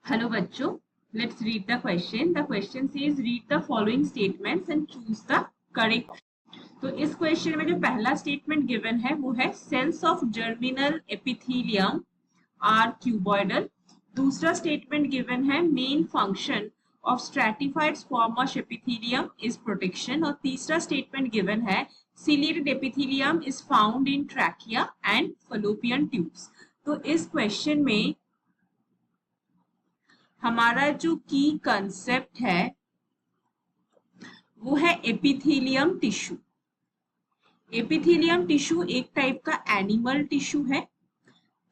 Hello बच्चों, let's read the question. The question says read the following statements and choose the correct. तो इस question में जो पहला स्टेटमेंट गिवन है वो है cells of germinal epithelium are cuboidal. दूसरा स्टेटमेंट गिवन है main function of stratified squamous epithelium is protection. और तीसरा स्टेटमेंट गिवन है ciliated epithelium is found in trachea and fallopian tubes. तो इस क्वेश्चन में हमारा जो की कंसेप्ट है वो है एपिथेलियम टिश्यू। एपिथेलियम टिश्यू एक टाइप का एनिमल टिश्यू है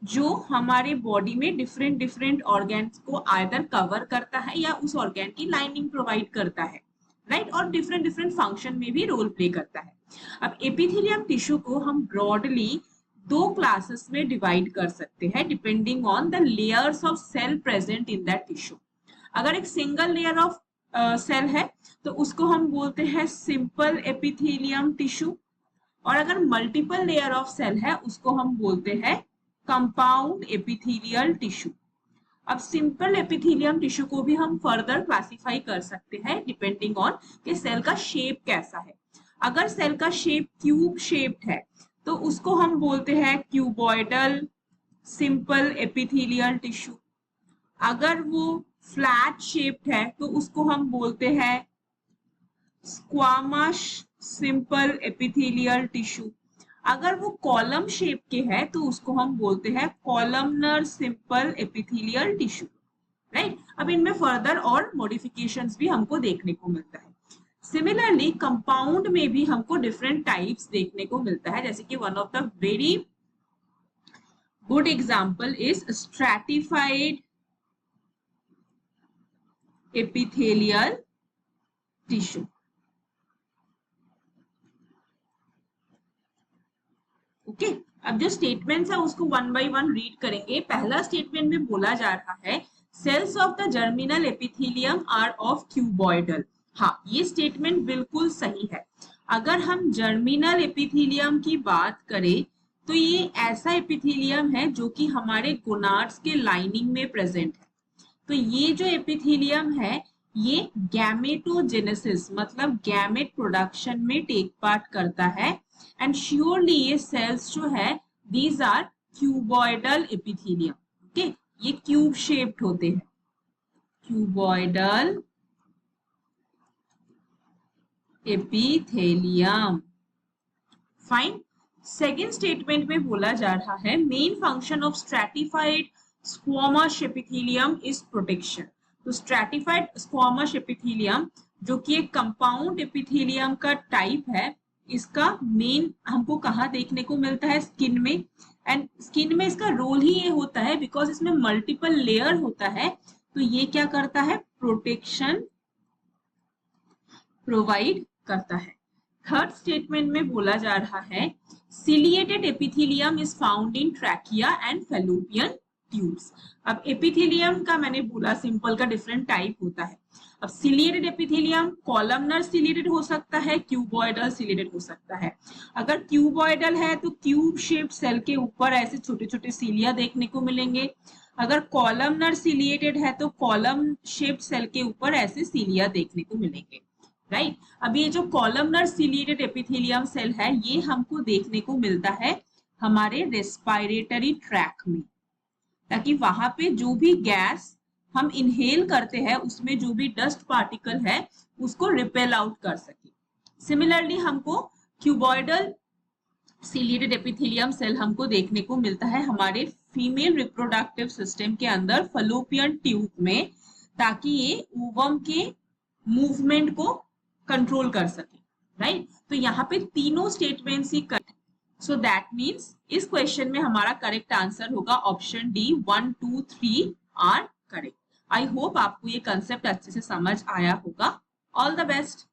जो हमारे बॉडी में डिफरेंट डिफरेंट ऑर्गन्स को आइदर कवर करता है या उस ऑर्गन की लाइनिंग प्रोवाइड करता है, राइट, और डिफरेंट डिफरेंट फंक्शन में भी रोल प्ले करता है। अब एपिथेलियम टिश्यू को हम ब्रॉडली दो क्लासेस में डिवाइड कर सकते हैं depending on the layers of cell present in that tissue. अगर एक सिंगल लेयर ऑफ सेल है तो उसको हम बोलते हैं सिंपल एपिथेलियम टिश्यू, और अगर मल्टीपल लेयर ऑफ सेल है उसको हम बोलते हैं कंपाउंड एपिथेलियल टिश्यू। अब सिंपल एपिथेलियम टिश्यू को भी हम फर्दर क्लासिफाई कर सकते हैं डिपेंडिंग ऑन कि सेल का शेप कैसा है। अगर सेल का शेप क्यूब शेप्ड है तो उसको हम बोलते हैं क्यूबॉइडल सिंपल एपिथेलियल टिश्यू। अगर वो फ्लैट शेप्ड है तो उसको हम बोलते हैं स्क्वामस सिंपल एपिथेलियल टिश्यू। अगर वो कॉलम शेप के है तो उसको हम बोलते हैं columnar simple epithelial tissue, right. अब इनमें फर्दर और मॉडिफिकेशंस भी हमको देखने को मिलता है। सिमिलरली कंपाउंड में भी हमको डिफरेंट टाइप्स देखने को मिलता है, जैसे कि one of the very good example is stratified epithelial tissue. Okay, अब जो स्टेटमेंट्स है उसको वन बाय वन रीड करेंगे। पहला स्टेटमेंट में बोला जा रहा है cells of the germinal epithelium are of cuboidal. हाँ, ये स्टेटमेंट बिल्कुल सही है। अगर हम जर्मिनल एपिथेलियम की बात करें तो ये ऐसा एपिथेलियम है जो कि हमारे गोनाड्स के लाइनिंग में प्रेजेंट है। तो ये जो एपिथेलियम है ये गैमेटोजेनेसिस मतलब गैमेट प्रोडक्शन में टेक पार्ट करता है, एंड श्योरली ये सेल्स जो है these are cuboidal epithelium. Okay, ये क्यूब शेप्ड होते हैं, cuboidal epithelium. Fine. Second statement में बोला जा रहा है main function of stratified squamous epithelium is protection. तो स्ट्रैटिफाइड स्क्वामस एपिथेलियम जो कि एक कंपाउंड एपिथेलियम का टाइप है, इसका मेन हमको कहाँ देखने को मिलता है, स्किन में। एंड स्किन में इसका रोल ही ये होता है बिकॉज इसमें मल्टीपल लेयर होता है, तो ये क्या करता है, प्रोटेक्शन प्रोवाइड करता है। थर्ड स्टेटमेंट में बोला जा रहा है ciliated epithelium is found in trachea and fallopian tubes. अब एपिथेलियम का मैंने बोला सिंपल का डिफरेंट टाइप होता है। अब सिलिएटेड एपिथेलियम कॉलमनर सिलिएटेड हो सकता है, क्यूबॉइडल सिलिएटेड हो सकता है। अगर क्यूबॉइडल है तो क्यूब शेप्ड सेल के ऊपर ऐसे छोटे छोटे सीलिया देखने को मिलेंगे। अगर कॉलमनर सिलिएटेड है तो कॉलम शेप्ड सेल के ऊपर ऐसे सीलिया देखने को मिलेंगे, राइट। अब ये जो कॉलमनर सिलिएटेड एपिथेलियम सेल है ये हमको देखने को मिलता है हमारे रेस्पिरेटरी ट्रैक में, ताकि वहां पे जो भी गैस हम इनहेल करते हैं उसमें जो भी डस्ट पार्टिकल है उसको रिपेल आउट कर सके। सिमिलरली हमको क्यूबॉइडल सिलिएटेड एपिथेलियम सेल हमको देखने को मिलता है हमारे फीमेल रिप्रोडक्टिव सिस्टम के अंदर फलोपियन ट्यूब में, ताकि ये ओवम के मूवमेंट को कंट्रोल कर सके, राइट। तो यहाँ पे तीनों स्टेटमेंट्स ही करेक्ट, सो दैट मीन्स इस क्वेश्चन में हमारा करेक्ट आंसर होगा option D 1, 2, 3 are correct. I hope आपको ये कंसेप्ट अच्छे से समझ आया होगा। All the best.